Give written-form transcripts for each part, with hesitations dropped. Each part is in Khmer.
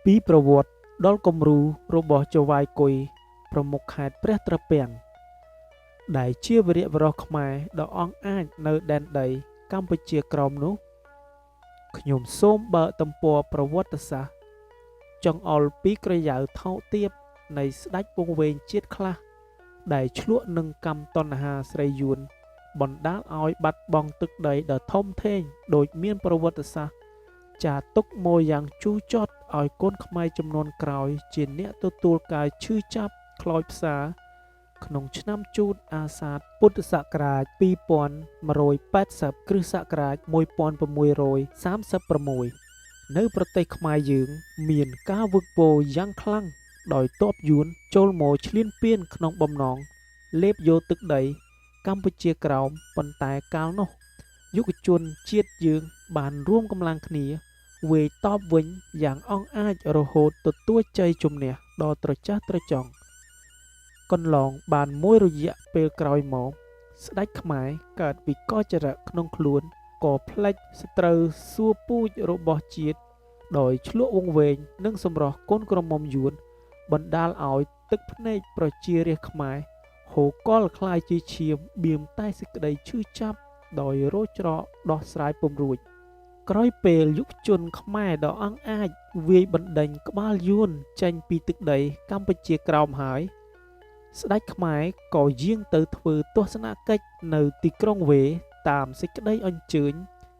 ពីប្រវត្តិដល់គំរូរបស់ចៅហ្វាយគុយប្រមុខខេត្តព្រះត្រពាំងដែលជាវីរបុរសខ្មែរដ៏អង់អាចនៅដែនដីកម្ពុជាក្រោមនោះខ្ញុំសូមបើកទំព័រប្រវត្តិសាស្ត្រចង្អុលពីក្រយៅថោកទាបនៃស្ដេចពង្វែងជាតិខ្លះដែលឆ្លក់នឹងកម្មតណ្ហាស្រីយួនបណ្ដាលឲ្យបាត់បង់ទឹកដីដ៏ធំធេងដោយមានប្រវត្តិសាស្ត្រចារទុកមកយ៉ាងជូរចត់ឲ្យកូនខ្មែរចំនួនក្រោយជាអ្នកទទួលការឈឺចាប់ខ្លោចផ្សាក្នុងឆ្នាំជូតអាសាឍពុទ្ធសករាជ2180គ្រិស្តសករាជ1636នៅប្រទេសខ្មែរយើងមានការវឹកវរយ៉ាងខ្លាំងដោយទ័ពយួនចូលមកឈ្លានពានក្នុងបំណងលេបយកទឹកដីកម្ពុជាក្រោមប៉ុន្តែកាលនោះយុវជនជាតិយើងបានរួមកម្លាំងគ្នាវាយតបវិញយ៉ាងអង់អាចរហូតទទួលជ័យជំនះដ៏ត្រចះត្រចង់កន្លងបានមួយរយៈពេលក្រោយមកស្ដេចខ្មែរកើតវិកលចរិតក្នុងខ្លួនក៏ផ្លេចសត្រូវសួរពូជរបស់ជាតិដោយឆ្លក់វង្វេងនិងសម្រស់កូនក្រមុំយួនបណ្ដាលឲ្យទឹកភ្នែកប្រជារាស្ត្រខ្មែរហូរកលคล้ายជាឈាមបៀមតែសេចក្តីឈឺចាប់ដោយរោច្រកដោះស្រាយពុំរួចក្រោយពេលយុវជនខ្មែរដ៏អង់អាចវាយបណ្ដេញក្បាលយួនចេញពីទឹកដីកម្ពុជាក្រោមហើយស្ដេចខ្មែរក៏យាងទៅធ្វើទស្សនកិច្ចនៅទីក្រុងវេតាមសេចក្តីអញ្ជើញ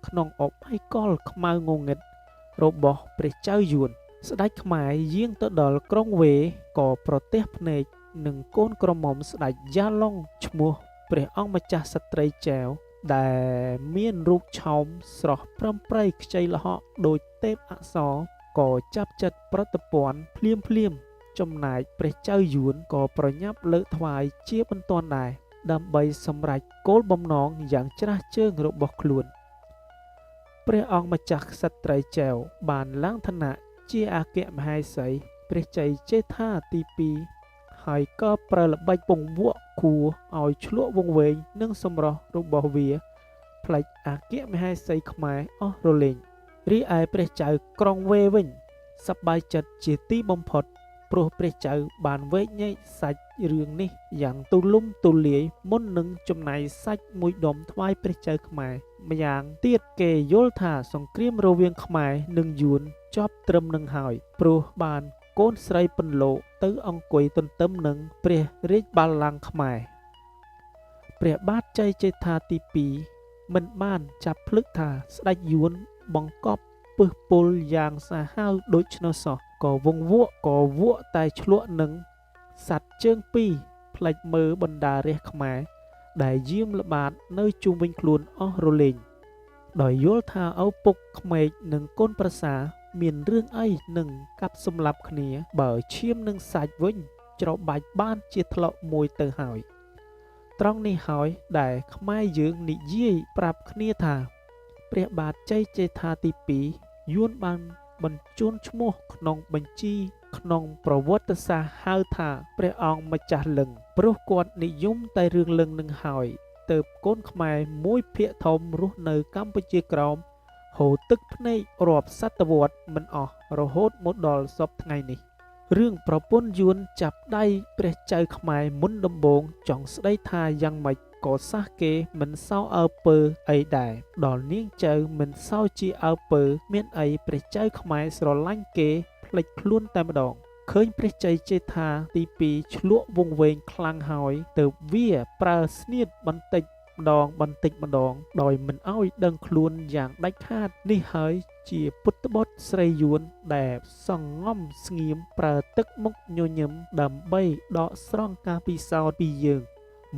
ក្នុងអបាយកលខ្មៅងងឹតរបស់ព្រះចៅយួនស្ដេចខ្មែរយាងទៅដល់ក្រុងវេក៏ប្រទះភ្នែកនឹងកូនក្រមុំស្ដេចយ៉ាឡុងឈ្មោះព្រះអង្គម្ចាស់សត្រីចែវដែលមានរូបឆោមស្រស់ប្រឹមប្រៃខ្ចីល្ហកដូចទេពអប្សរក៏ចាប់ចិត្តប្រតិព័ន្ធភ្លាមចំណែកព្រះចៅយួនក៏ប្រញាប់លើកថ្វាយជាបន្ទាន់ដែរដើម្បីសម្រេចគោលបំណងយ៉ាងច្រាស់ជើងរបស់ខ្លួនព្រះអង្គម្ចាស់ក្សត្រីចែវបានឡើងឋានៈជាអគ្គមហេសីព្រះជ័យជេដ្ឋាទី2ហើយក៏ប្រើល្បិចពង្វក់គួរឲ្យឆ្លក់វង្វេងនិងសម្រស់របស់វាផ្លេចអគ្គមហេសីខ្មែរអស់រលែងរីឯព្រះចៅក្រុងវេវិញសប្បាយចិត្តជាទីបំផុតព្រោះព្រះចៅបានវែកញែកសាច់រឿងនេះយ៉ាងទូលំទូលាយមុននឹងចំណាយសាច់មួយដុំថ្វាយព្រះចៅខ្មែរម្យ៉ាងទៀតគេយល់ថាសង្គ្រាមរវាងខ្មែរនិងយួនចប់ត្រឹមនឹងហើយព្រោះបានកូនស្រីពន្លកទៅអង្គុយទន្ទឹមនឹងព្រះរាជបល្ល័ង្កខ្មែរព្រះបាទជ័យជេដ្ឋាទី2មិនបានចាប់ភ្លឹកថាស្ដេចយួនបង្កប់ពឹសពុលយ៉ាងសាហាវដូច្នោះសោះក៏វង្វក់តែឆ្លក់នឹងសัตว์ជើងពីរផ្លេចមើលបណ្ដារាស្ត្រខ្មែរដែលយាមល្បាតនៅជុំវិញខ្លួនអស់រលែងដោយយល់ថាឪពុកក្មេកនិងកូនប្រសាមានរឿងអីនឹងកាប់សម្លាប់គ្នាបើឈាមនឹងសាច់វិញច្របាច់បានជាថ្លុកមួយទៅហើយត្រង់នេះហើយដែលខ្មែរយើងនិយាយប្រាប់គ្នាថាព្រះបាទជ័យជេដ្ឋាទី2យួនបានបញ្ជូនឈ្មោះក្នុងបញ្ជីក្នុងប្រវត្តិសាស្ត្រហៅថាព្រះអង្គម្ចាស់លឹងព្រោះគាត់និយមតែរឿងលឹងនឹងហើយទើបកូនខ្មែរមួយភាគធំរស់នៅកម្ពុជាក្រោមហូរទឹកភ្នែករាប់សតវត្សមិនអស់រហូតមកដល់សពថ្ងៃនេះរឿងប្រពន្ធយួនចាប់ដៃព្រះចៅខ្មែរមុនដំបូងចង់ស្ដីថាយ៉ាងម៉េចក៏សះគេមិនសោអើពើអីដែរដល់នាងចៅមិនសោជាអើពើមានអីព្រះចៅខ្មែរស្រឡាញ់គេផ្លេចខ្លួនតែម្ដងឃើញព្រះជ័យជេដ្ឋាទី2ឆ្លក់វង្វេងខ្លាំងហើយទើបវាប្រើស្នៀតបន្តិចម្ដងដោយមិនអោយដឹងខ្លួនយ៉ាងដាច់ខាតនេះហើយជាពុទ្ធបុត្រស្រីយួនដែលសង្ងំស្ងៀមប្រើទឹកមុខញញឹមដើម្បីដកស្រង់ការពិសោធន៍ពីយើង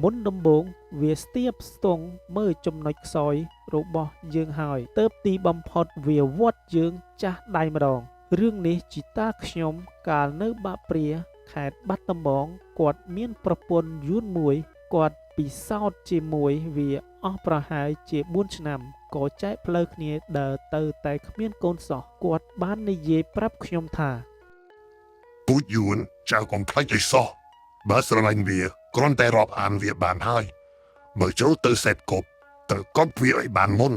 មុនដំបូងវាស្ទាបស្ទង់មើលចំណុចខ្សោយរបស់យើងហើយទើបទីបំផុតវាវត្តយើងចាស់ដៃម្ដងរឿងនេះជីតាខ្ញុំកាលនៅបាព្រាខេត្តបាត់ដំបងគាត់មានប្រពន្ធយួនមួយគាត់ពិសោធន៍ជាមួយវាអស់ប្រហែលជា4ឆ្នាំក៏ចែកផ្លូវគ្នាដើរទៅតែគ្មានកូនសោះគាត់បាននិយាយប្រាប់ខ្ញុំថាពូជយួនចៅកុំខ្លាចឲ្យសោះបើស្រឡាញ់វាគ្រាន់តែរាប់អានវាបានហើយមើលចូលទៅសេតគប់ត្រូវកប់វាឲ្យបានមុន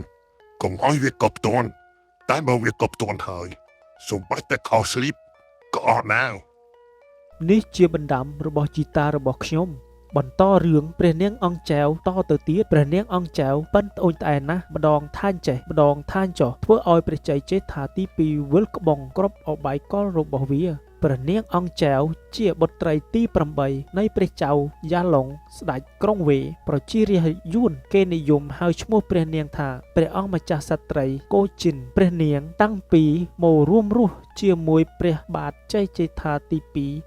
កុំឲ្យវាកប់ទាន់តែបើវាកប់ទាន់ហើយសូមបាច់តែខោស្លីប ក៏អត់ដែរ នេះជាបណ្ដាំរបស់ជីតារបស់ខ្ញុំបន្តរឿងព្រះនាងអង្គចែវតទៅទៀតព្រះនាងអង្គចែវប៉ិនត្អូញត្អែណាស់ម្ដងថាញចេះម្ដងថាញចុះធ្វើឲ្យព្រះជ័យជេដ្ឋាទី2វិលក្បងគ្រប់អបាយកលរបស់វាព្រះនាងអង្គចែវជាបុត្រីទី8នៃព្រះចៅយ៉ាឡុងស្ដេចក្រុងវេប្រជារាស្ត្រយួនគេនិយមហៅឈ្មោះព្រះនាងថាព្រះអង្គម្ចាស់សត្រីកូជីនព្រះនាងតាំងពីមករួមរស់ជាមួយព្រះបាទជ័យជេដ្ឋាទី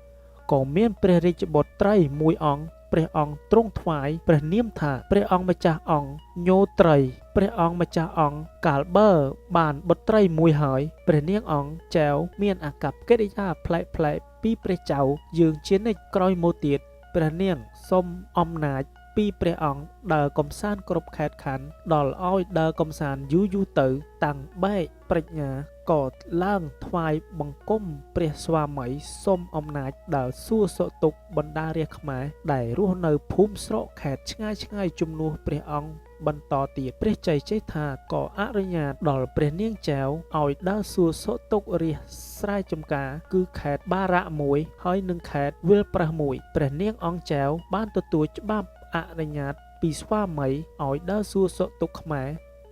2ក៏មានព្រះរាជបុត្រីមួយអង្គព្រះអង្គទ្រង់ថ្វាយព្រះនាមថាព្រះអង្គម្ចាស់អង្គញោត្រីព្រះអង្គម្ចាស់អង្គកាលបើបានបុត្រីមួយហើយព្រះនាងអង្គចែវមានអាកប្បកិរិយាប្លែកៗពីព្រះចៅយើងជានិច្ចក្រោយមកទៀតព្រះនាងសូមអំណាចពីព្រះអង្គដើរកំសាន្តគ្រប់ខេត្តខណ្ឌដល់ឲ្យដើរកំសាន្តយូរទៅតាំងបែកប្រាជ្ញាក៏ឡើងថ្វាយបង្គំព្រះស្វាមីសូមអំណាចដើរសួរសុខទុក្ខបណ្ដារាស្ត្រខ្មែរដែលរស់នៅភូមិស្រុកខេត្តឆ្ងាយជំនួសព្រះអង្គបន្តទៀតព្រះជ័យជេដ្ឋាក៏អនុញ្ញាតដល់ព្រះនាងចែវឲ្យដើរសួរសុខទុក្ខរាស្ត្រស្រែចម្ការគឺខេត្តបារៈមួយហើយនិងខេត្តវិលប្រះមួយព្រះនាងអង្គចែវបានទទួលច្បាប់អនុញ្ញាតពីស្វាមីឲ្យដើរសួរសុខទុក្ខខ្មែរ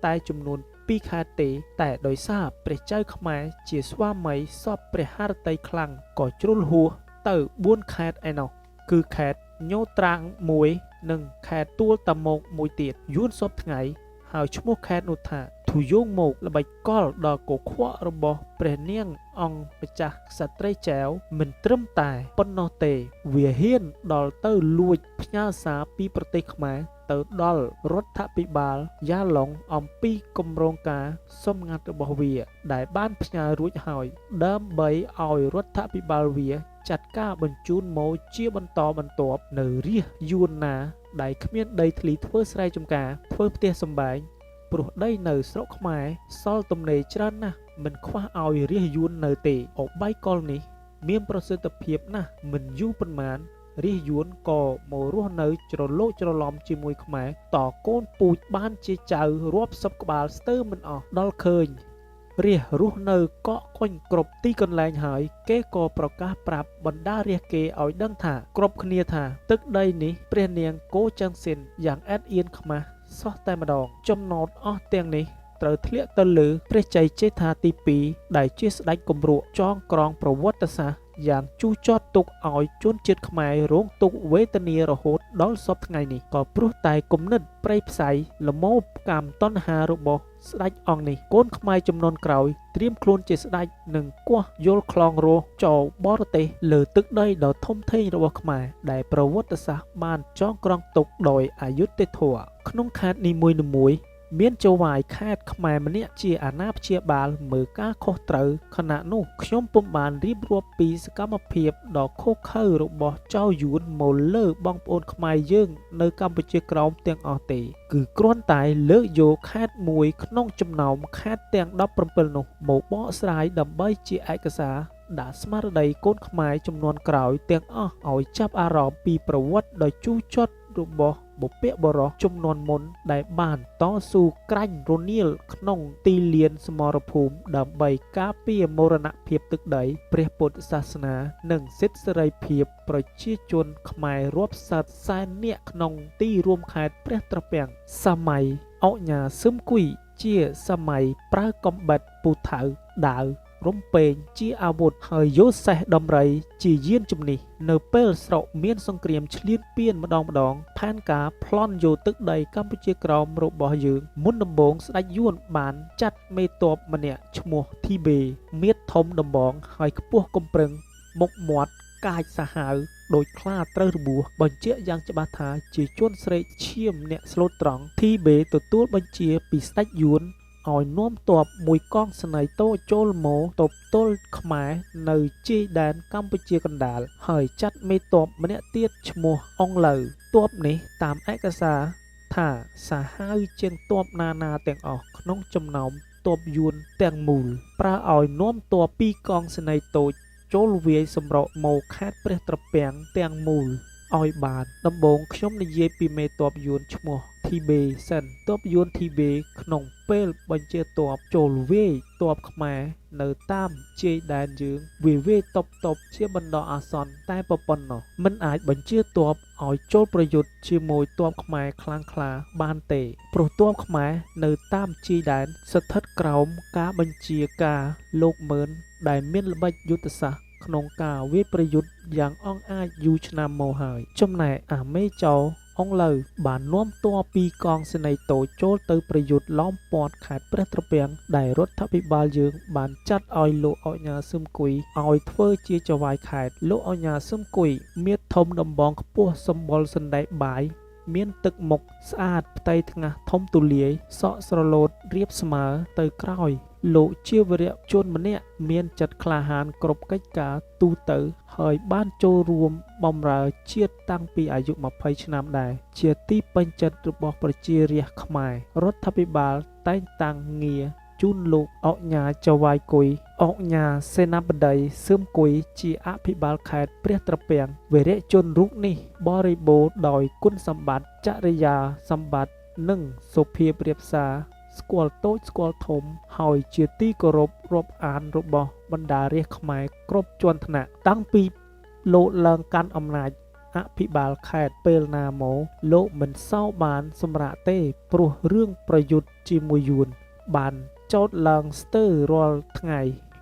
តែចំនួន2ខេត្តទេតែដោយសារព្រះចៅខ្មែរជាស្វាមីសពព្រះハរតីខ្លាំងក៏ជ្រុលហួសទៅ4ខេត្តឯណោះគឺខេត្តញោត្រាងមួយនិងខេត្តទួលតាម៉ុកមួយទៀតយួនសពថ្ងៃហើយឈ្មោះខេត្តនោះថាធូយងមកល្បិចកលដល់កុខៈរបស់ព្រះនាងអង្គម្ចាស់ក្សត្រីចែវមិនត្រឹមតែប៉ុណ្ណោះទេវាហ៊ានដល់ទៅលួចផ្ញើសារពីប្រទេសខ្មែរទៅដល់រដ្ឋាភិបាលយ៉ាឡុងអំពីគម្រោងការសម្ងាត់របស់វាដែលបានផ្ញើរួចហើយដើម្បីឲ្យរដ្ឋាភិបាលវាចាត់ការបញ្ជូនមកជាបន្តបន្ទាប់នៅរាស្ត្រយួនណាដែលគ្មានដីធ្លីធ្វើស្រែចម្ការធ្វើផ្ទះសម្បែងព្រោះដីនៅស្រុកខ្មែរសល់ទំនេរច្រើនណាស់មិនខ្វះឲ្យរាស្ត្រយួននៅទេអបាយកលនេះមានប្រសិទ្ធភាពណាស់មិនយូរប៉ុន្មានរាស្ត្រយួនក៏មករស់នៅច្រឡូកច្រឡំជាមួយខ្មែរតកូនពូជបានជាចៅរាប់សិបក្បាលស្ទើរមិនអស់ដល់ឃើញរាស្ត្ររស់នៅកក់កុញគ្រប់ទីកន្លែងហើយគេក៏ប្រកាសប្រាប់បណ្ដារាស្ត្រគេឲ្យដឹងថាគ្រប់គ្នាថាទឹកដីនេះព្រះនាងកូចង្សិនយ៉ាងអែតអៀនខ្មាស់សោះតែម្ដងចំណោទអស់ទាំងនេះត្រូវធ្លាក់ទៅលើព្រះជ័យជេដ្ឋាទី2ដែលជាស្ដេចគម្រក់ចងក្រងប្រវត្តិសាស្ត្រយ៉ាងជូរចត់ទុកឲ្យជនជាតិខ្មែររងទុក្ខវេទនារហូតដល់សពថ្ងៃនេះក៏ព្រោះតែគំនិតប្រៃផ្សៃលមោបកម្មតណ្ហារបស់ស្ដេចអង្គនេះកូនខ្មែរចំនួនក្រោយត្រៀមខ្លួនជាស្ដេចនិងគោះយល់ខ្លងរស់ចូលបរទេសលើទឹកដីដ៏ធំធេងរបស់ខ្មែរដែលប្រវត្តិសាស្ត្របានចងក្រងទុកដោយអយុត្តិធម៌ក្នុងខេត្តនីមួយៗមានចៅហ្វាយខេត្តខ្មែរម្នាក់ជាអាណាព្យាបាលមើលការខុសត្រូវខណៈនោះខ្ញុំពុំបានរៀបរាប់ពីសកម្មភាពដ៏ខុសខើរបស់ចៅយួនមកលើបងប្អូនខ្មែរយើងនៅកម្ពុជាក្រោមទាំងអស់ទេគឺគ្រាន់តែលើកយកខេត្តមួយក្នុងចំណោមខេត្តទាំង17នោះមកបកស្រាយដើម្បីជាឯកសារដាក់ស្មារតីកូនខ្មែរចំនួនក្រោយទាំងអស់ឲ្យចាប់អារម្មណ៍ពីប្រវត្តិដ៏ជូរចត់របស់បុព្វបុរសជំនាន់មុនដែលបានតស៊ូក្រាញ់រនៀលក្នុងទីលានសមរភូមិដើម្បីការពារមរណភាពទឹកដីព្រះពុទ្ធសាសនានិងសិទ្ធិសេរីភាពប្រជាជនខ្មែររាប់សិបសែននាក់ក្នុងទីរួមខេត្តព្រះត្រពាំងសម័យអុញ្ញាសឹមគួយជាសម័យប្រើកំបិតពូថៅដាវរំពេងជាអាវុធហើយយោសេះដំរីជាយានជំនិះនៅពេលស្រុកមានសង្គ្រាមឈ្លានពានម្ដងផែនការប្លន់យកទឹកដីកម្ពុជាក្រោមរបស់យើងមុនដំបូងស្ដេចយួនបានចាត់មេទ័ពម្នាក់ឈ្មោះធីបេមៀតធំដំបងហើយខ្ពស់កំប្រឹងមុខមាត់កាចសាហាវដូចខ្លាត្រូវរបួសបញ្ជាក់យ៉ាងច្បាស់ថាជាជនស្រេកឈាមអ្នកស្លូតត្រង់ធីបេទទួលបញ្ជាពីស្ដេចយួនឲ្យនាំទ័ពមួយកងស្នៃតូចចូលមកទប់ទល់ខ្មែរនៅជ័យដែនកម្ពុជាកណ្ដាលហើយចាត់មេទ័ពម្នាក់ទៀតឈ្មោះអង្លៅទ័ពនេះតាមឯកសារថាសាហាវជាងទ័ពណាទាំងអស់ក្នុងចំណោមទ័ពយួនទាំងមូលប្រើឲ្យនាំទ័ពពីរកងស្នៃតូចចូលវាយសម្រុកមកខេត្តព្រះត្រពាំងទាំងមូលឲ្យបានដំបូងខ្ញុំនិយាយពីមេទ័ពយួនឈ្មោះ ធីបេសិនទ័ពយួនធីបេក្នុងពេលបញ្ជាទ័ពចូលវាយទ័ពខ្មែរនៅតាមជាយដែនយើងវាយតបជាបណ្ដោះអាសន្នតែប៉ុណ្ណោះមិនអាចបញ្ជាទ័ពឲ្យចូលប្រយុទ្ធជាមួយទ័ពខ្មែរខ្លាំងក្លាបានទេព្រោះទ័ពខ្មែរនៅតាមជាយដែនស្ថិតក្រោមការបញ្ជាការលោកមឿនដែលមានល្បិចយុទ្ធសាស្ត្រក្នុងការវាយប្រយុទ្ធយ៉ាងអង់អាចយូរឆ្នាំមកហើយចំណែកអាមេចៅអង្លូវបាននាំទ័ពពីកងសេនីយ៍តូចចូលទៅប្រយុទ្ធឡោមព័ទ្ធខេត្តព្រះត្រពាំងដែលរដ្ឋាភិបាលយើងបានចាត់ឲ្យលោកអញ្ញាសឹមគុយឲ្យធ្វើជាចៅហ្វាយខេត្តលោកអញ្ញាសឹមគុយមានធំដំបងខ្ពស់សម្បុរសណ្ដែកបាយមានទឹកមុខស្អាតផ្ទៃថ្ងាសធំទូលាយសក់ស្រឡូតរៀបស្មើទៅក្រោយលោកជាវីរជនម្នាក់មានចិត្តក្លាហានគ្រប់កិច្ចការទូទៅហើយបានចូលរួមបម្រើជាតិតាំងពីអាយុ20ឆ្នាំដែរជាទីពេញចិត្តរបស់ប្រជារាស្ត្រខ្មែររដ្ឋាភិបាលតែងតាំងងារជូនលោកអុកញ៉ាចៅហ្វាយគុយអុកញ៉ាសេនាបតីសឹមគុយជាអភិបាលខេត្តព្រះត្រពាំងវីរជនរូបនេះបរិបូរណ៍ដោយគុណសម្បត្តិចរិយាសម្បត្តិនិងសុភាពរាបសារស្គាល់តូចស្គាល់ធំហើយជាទីគោរពរាប់អានរបស់បណ្ដារាស្ត្រខ្មែរគ្រប់ជាន់ថ្នាក់តាំងពីលោកឡើងកាន់អំណាចអភិបាលខេត្តពេលណាមកលោកមិនសូវបានសម្រាកទេព្រោះរឿងប្រយុទ្ធជាមួយយួនបានចោទឡើងស្ទើររាល់ថ្ងៃ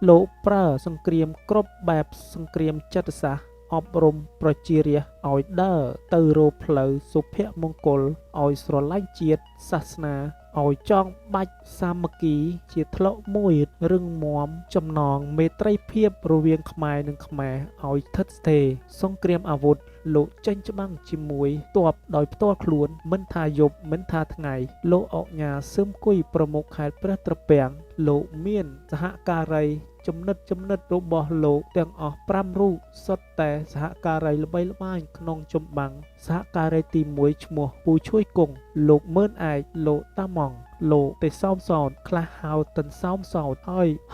លោកប្រើសង្គ្រាមគ្រប់បែបសង្គ្រាមចិត្តសាស្ត្រអប់រំប្រជារាស្ត្រឲ្យដើរទៅរកផ្លូវសុភមង្គលឲ្យស្រឡាញ់ជាតិសាសនាឲ្យចងបាច់សាមគ្គីជាធ្លុកមួយរឹងមាំចំណងមេត្រីភាពរវាងខ្មែរនិងខ្មែរឲ្យស្ថិតស្ថេរសង្គ្រាមអាវុធលោកចេញច្បាំងជាមួយទ័ពដោយផ្ទាល់ខ្លួនមិនថាយប់មិនថាថ្ងៃលោកអុកញ៉ាសឹមគុយប្រមុខខេត្តព្រះត្រពាំងលោកមានសហការីចំណិតរបស់លោកទាំងអស់5រូបសុទ្ធតែសហការីល្បីល្បាញក្នុងចម្បាំងសហការីទី1ឈ្មោះពូឈួយគង់លោកមឿនឯកលោកតាម៉ង់លោកទេសោមសោតខ្លះហៅតិនសោមសោត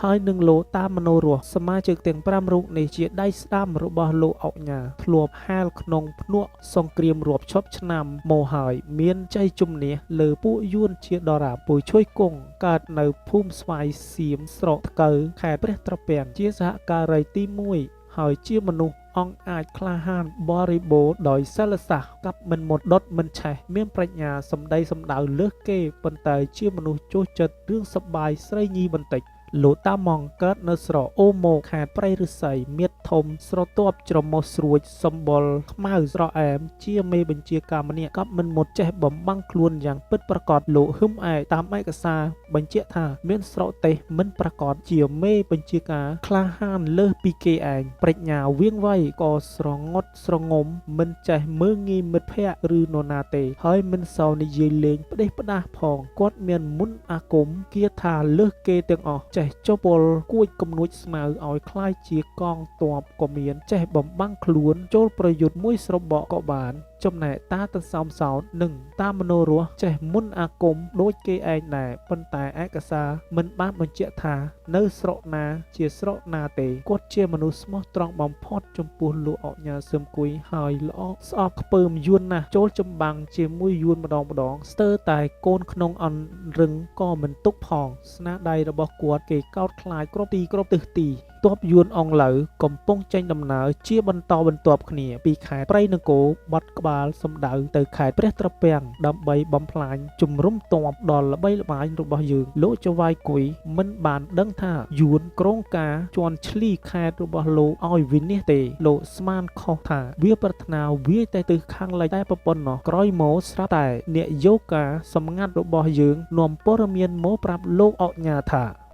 ហើយនឹងលោកតាមនោរស់សមាជិកទាំង5រូបនេះជាដៃស្ដាំរបស់លោកអុកញ៉ាធ្លាប់ហាលក្នុងភ្នក់សង្គ្រាមរាប់ឈប់ឆ្នាំមកហើយមានជ័យជំនះលើពួកយួនជាដរាបពូឈួយគង់កើតនៅភូមិស្វាយសៀមស្រុកថ្កូវខេត្តព្រះត្រពាំងជាសហការីទី1ហើយជាមនុស្សអង្គអាចក្លាហានបរិបូរណ៍ដោយសិលសាស្ត្រកាប់មិនមុតដុតមិនឆេះមានប្រាជ្ញាសម្ដីសម្ដៅលើសគេប៉ុន្តែជាមនុស្សចូលចិត្តរឿងសប្បាយស្រីញីបន្តិចលោកតាម៉ង់កើតនៅស្រុកអូម៉ូខេត្តព្រៃឫស្សីមៀតធំស្រទាប់ច្រមុះស្រួចសម្បុរខ្មៅស្រអែមជាមេបញ្ជាការម្នាក់កប់មិនមុតចេះបំបាំងខ្លួនយ៉ាងពិតប្រាកដលោកហ៊ឹមឯកតាមឯកសារបញ្ជាក់ថាមានស្រុកទេសមិនប្រាកដជាមេបញ្ជាការក្លាហានលើសពីគេឯងប្រាជ្ញាវៀងវៃក៏ស្រងត់ស្រងំមិនចេះមើលងាយមិត្តភក្តិឬនរណាទេហើយមិនសូវនិយាយលេងផ្ដេសផ្ដាសផងគាត់មានមុនអាគមគាថាលើសគេទាំងអស់ចេះចុះពលគួចគំនួចស្មៅឲ្យคล้ายជាកងទ័ពក៏មានចេះបំបាំងខ្លួនចូលប្រយុទ្ធមួយស្របកក៏បានចំណែកតាតសោមសោតនិងតាមនោរស់ចេះមុនអាគមដូចគេឯងដែរប៉ុន្តែឯកសារមិនបានបញ្ជាក់ថានៅស្រុកណាជាស្រុកណាទេគាត់ជាមនុស្សស្មោះត្រង់បំផុតចំពោះលោកអុកញ៉ាសឹមគុយហើយល្អស្អប់ខ្ពើមយួនណាស់ចូលចម្បាំងជាមួយយួនម្ដងស្ទើរតែកូនក្នុងអន់រឹងក៏មិនទុកផងស្នាដៃរបស់គាត់គេកោតខ្លាចគ្រប់ទីគ្រប់ទិសទីទ័ពយួនអង់គ្លេសកំពុងចេញដំណើរជាបន្តបន្ទាប់គ្នាពីខេត្តព្រៃនគរបាត់ក្បាលសំដៅទៅខេត្តព្រះត្រពាំងដើម្បីបំផ្លាញជំរំទ័ពដ៏ល្បីល្បាញរបស់យើងលោកចៅហ្វាយគុយមិនបានដឹងថាយួនក្រុងការជន់ឈ្លីខេត្តរបស់លោកឲ្យវិនាសទេលោកស្មានខុសថាវាប្រាថ្នាវាយតែទៅខាងលិចតែប៉ុណ្ណោះក្រោយមកស្រាប់តែអ្នកយោការសម្ងាត់របស់យើងនាំព័ត៌មានមកប្រាប់លោកអុកញ៉ាថា